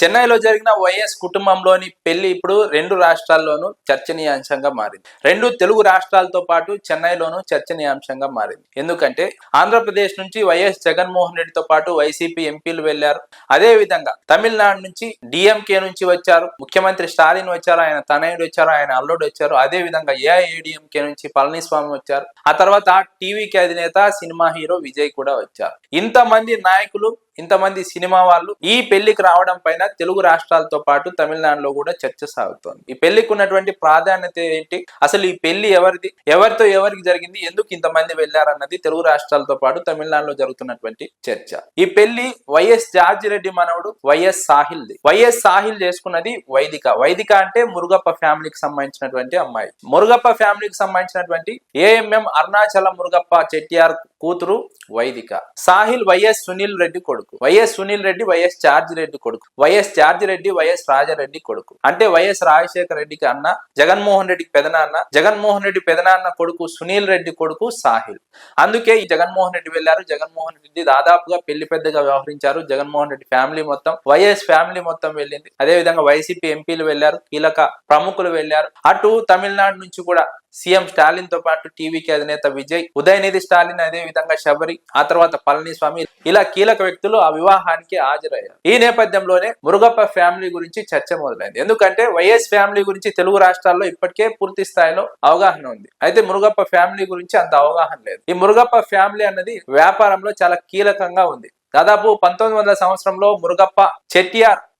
చెన్నైలో జరిగిన వైఎస్ కుటుంబంలోని పెళ్లి ఇప్పుడు రెండు రాష్ట్రాల్లోనూ చర్చనీయాంశంగా మారింది. రెండు తెలుగు రాష్ట్రాలతో పాటు చెన్నైలోనూ చర్చనీయాంశంగా మారింది. ఎందుకంటే ఆంధ్రప్రదేశ్ నుంచి వైఎస్ జగన్మోహన్ రెడ్డితో పాటు వైసీపీ ఎంపీలు వెళ్లారు. అదే విధంగా తమిళనాడు నుంచి డిఎంకే నుంచి వచ్చారు, ముఖ్యమంత్రి స్టాలిన్ వచ్చారు, ఆయన తనయుడు వచ్చారు, ఆయన అల్లుడు వచ్చారు. అదే విధంగా ఏఐఏడిఎంకే నుంచి పళనిస్వామి వచ్చారు. ఆ తర్వాత టీవీకి అధినేత సినిమా హీరో విజయ్ కూడా వచ్చారు. ఇంతమంది నాయకులు, ఇంతమంది సినిమా వాళ్ళు ఈ పెళ్లికి రావడం పైన తెలుగు రాష్ట్రాలతో పాటు తమిళనాడులో కూడా చర్చ సాగుతోంది. ఈ పెళ్లికి ఉన్నటువంటి ప్రాధాన్యత ఏంటి, అసలు ఈ పెళ్లి ఎవరిది, ఎవరితో ఎవరికి జరిగింది, ఎందుకు ఇంతమంది వెళ్లారన్నది తెలుగు రాష్ట్రాలతో పాటు తమిళనాడులో జరుగుతున్నటువంటి చర్చ. ఈ పెళ్లి వైఎస్ జార్జి రెడ్డి మనవడు వైఎస్ సాహిల్ది. వైఎస్ సాహిల్ చేసుకున్నది వైదిక. వైదిక అంటే మురుగప్ప ఫ్యామిలీకి సంబంధించినటువంటి అమ్మాయి. మురుగప్ప ఫ్యామిలీకి సంబంధించినటువంటి ఏఎంఎం అరుణాచల మురుగప్ప చెట్టియార్ కూతురు వైదిక. సాహిల్ వైఎస్ సునీల్ రెడ్డి కొడుకు. YS Sunil Reddy YS George Reddy కొడుకు. YS George Reddy YS Raja Reddy కొడుకు. అంటే వైఎస్ రాజశేఖర రెడ్డికి అన్న, జగన్మోహన్ రెడ్డికి పెదనాన్న, జగన్మోహన్ రెడ్డి పెదనాన్న కొడుకు సునీల్ రెడ్డి కొడుకు సాహిల్. అందుకే ఈ జగన్మోహన్ రెడ్డి వెళ్లారు. జగన్మోహన్ రెడ్డి దాదాపుగా పెళ్లి పెద్దగా వ్యవహరించారు. జగన్మోహన్ రెడ్డి ఫ్యామిలీ మొత్తం, వైఎస్ ఫ్యామిలీ మొత్తం వెళ్ళింది. అదే విధంగా వైసీపీ ఎంపీలు వెళ్లారు, కీలక ప్రముఖులు వెళ్లారు. అటు తమిళనాడు నుంచి కూడా సీఎం స్టాలిన్ తో పాటు టీవీకి అధినేత విజయ్, ఉదయనిధి స్టాలిన్, అదే విధంగా శబరి, ఆ తర్వాత పళనిస్వామి, ఇలా కీలక వ్యక్తులు ఆ వివాహానికి హాజరయ్యారు. ఈ నేపథ్యంలోనే మురుగప్ప ఫ్యామిలీ గురించి చర్చ మొదలైంది. ఎందుకంటే వైఎస్ ఫ్యామిలీ గురించి తెలుగు రాష్ట్రాల్లో ఇప్పటికే పూర్తి స్థాయిలో అవగాహన ఉంది. అయితే మురుగప్ప ఫ్యామిలీ గురించి అంత అవగాహన లేదు. ఈ మురుగప్ప ఫ్యామిలీ అన్నది వ్యాపారంలో చాలా కీలకంగా ఉంది. దాదాపు 1900 సంవత్సరంలో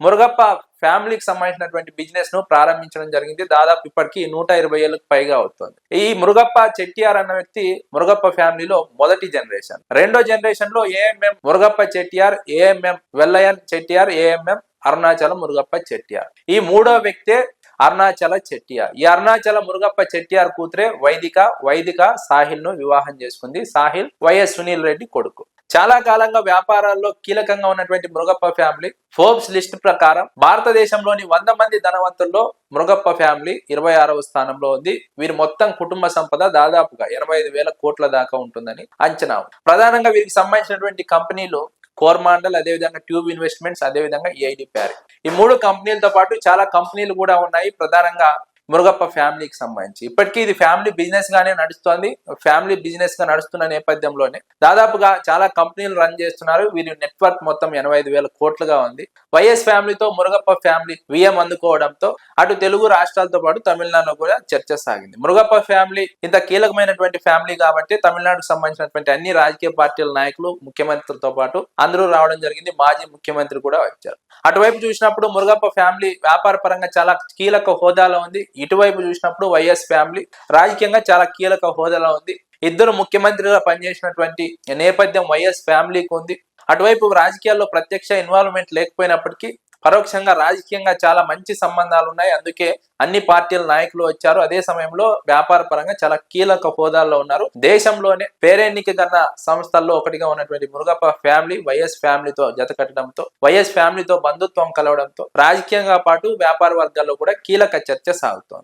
మురుగప్ప ఫ్యామిలీకి సంబంధించినటువంటి బిజినెస్ ను ప్రారంభించడం జరిగింది. దాదాపు ఇప్పటికి 120 ఏళ్ళకు పైగా అవుతుంది. ఈ మురుగప్ప చెట్టియార్ అన్న వ్యక్తి మురుగప్ప ఫ్యామిలీలో మొదటి జనరేషన్. రెండో జనరేషన్ లో AMM Murugappa Chettiar, AMM Vellayan Chettiar, AMM Arunachala Murugappa Chettiar. ఈ మూడో వ్యక్తే అరుణాచల చెట్టియార్. ఈ అరుణాచల మురుగప్ప చెట్టియార్ కూతురే వైదిక. వైదిక సాహిల్ ను వివాహం చేసుకుంది. సాహిల్ వైఎస్ సునీల్ రెడ్డి కొడుకు. చాలా కాలంగా వ్యాపారాల్లో కీలకంగా ఉన్నటువంటి మురుగప్ప ఫ్యామిలీ ఫోర్బ్స్ లిస్ట్ ప్రకారం భారతదేశంలోని 100 మంది ధనవంతుల్లో మురుగప్ప ఫ్యామిలీ 26వ స్థానంలో ఉంది. వీరి మొత్తం కుటుంబ సంపద దాదాపుగా 85,000 కోట్ల దాకా ఉంటుందని అంచనా. ప్రధానంగా వీరికి సంబంధించినటువంటి కంపెనీలు కోర్మాండల్, అదేవిధంగా ట్యూబ్ ఇన్వెస్ట్మెంట్స్, అదేవిధంగా ఏఐడి ప్యారీ. ఈ 3 కంపెనీలతో పాటు చాలా కంపెనీలు కూడా ఉన్నాయి ప్రధానంగా మురుగప్ప ఫ్యామిలీకి సంబంధించి. ఇప్పటికీ ఇది ఫ్యామిలీ బిజినెస్ గానే నడుస్తోంది. ఫ్యామిలీ బిజినెస్ గా నడుస్తున్న నేపథ్యంలోనే దాదాపుగా చాలా కంపెనీలు రన్ చేస్తున్నారు. వీరి నెట్వర్క్ మొత్తం 85,000 కోట్లుగా ఉంది. వైఎస్ ఫ్యామిలీతో మురుగప్ప ఫ్యామిలీ విఎం అందుకోవడంతో అటు తెలుగు రాష్ట్రాలతో పాటు తమిళనాడులో కూడా చర్చ సాగింది. మురుగప్ప ఫ్యామిలీ ఇంత కీలకమైనటువంటి ఫ్యామిలీ కాబట్టి తమిళనాడుకు సంబంధించినటువంటి అన్ని రాజకీయ పార్టీల నాయకులు, ముఖ్యమంత్రులతో పాటు అందరూ రావడం జరిగింది. మాజీ ముఖ్యమంత్రి కూడా వచ్చారు. అటువైపు చూసినప్పుడు మురుగప్ప ఫ్యామిలీ వ్యాపార పరంగా చాలా కీలక హోదాలో ఉంది. ఇటువైపు చూసినప్పుడు వైఎస్ ఫ్యామిలీ రాజకీయంగా చాలా కీలక హోదాలో ఉంది. ఇద్దరు ముఖ్యమంత్రిగా పనిచేసినటువంటి నేపథ్యం వైఎస్ ఫ్యామిలీకి ఉంది. అటువైపు రాజకీయాల్లో ప్రత్యక్ష ఇన్వాల్వ్మెంట్ లేకపోయినప్పటికీ పరోక్షంగా రాజకీయంగా చాలా మంచి సంబంధాలు ఉన్నాయి. అందుకే అన్ని పార్టీల నాయకులు వచ్చారు. అదే సమయంలో వ్యాపార పరంగా చాలా కీలక హోదాల్లో ఉన్నారు. దేశంలోనే పేరెన్నిక కన్నా సంస్థల్లో ఒకటిగా ఉన్నటువంటి మురుగప్ప ఫ్యామిలీ వైఎస్ ఫ్యామిలీతో జత కట్టడంతో, వైఎస్ ఫ్యామిలీతో బంధుత్వం కలవడంతో రాజకీయంగా పాటు వ్యాపార వర్గాల్లో కూడా కీలక చర్చ సాగుతోంది.